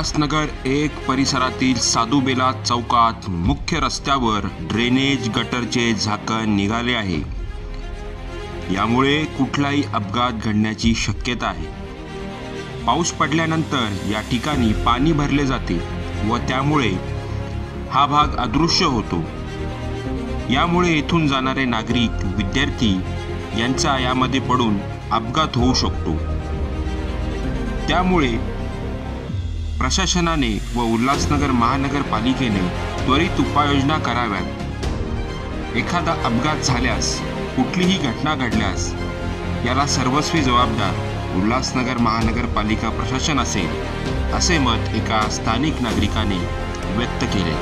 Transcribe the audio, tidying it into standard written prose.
उल्हासनगर एक परिसरातील साधुबेला चौकात मुख्य रस्त्यावर ड्रेनेज गटरचे झाकण निघाले आहे। यामुळे कुठलाही अपघात घडण्याची शक्यता आहे। पाऊस पडल्यानंतर या ठिकाणी पाणी भरले जाते व त्यामुळे हा भाग अदृश्य होतो। यामुळे येथून जाणारे नागरिक, विद्यार्थी यांचा यामध्ये पडून अपघात होऊ शकतो। त्यामुळे प्रशासनाने व उल्हासनगर महानगरपालिकेने त्वरित उपाययोजना कराव्यात। एखादा अपघात झाल्यास, कुठलीही घटना घडल्यास याला सर्वस्वी जबाबदार उल्हासनगर महानगरपालिका प्रशासन असेल, असे मत एका स्थानिक नागरिकाने व्यक्त केले।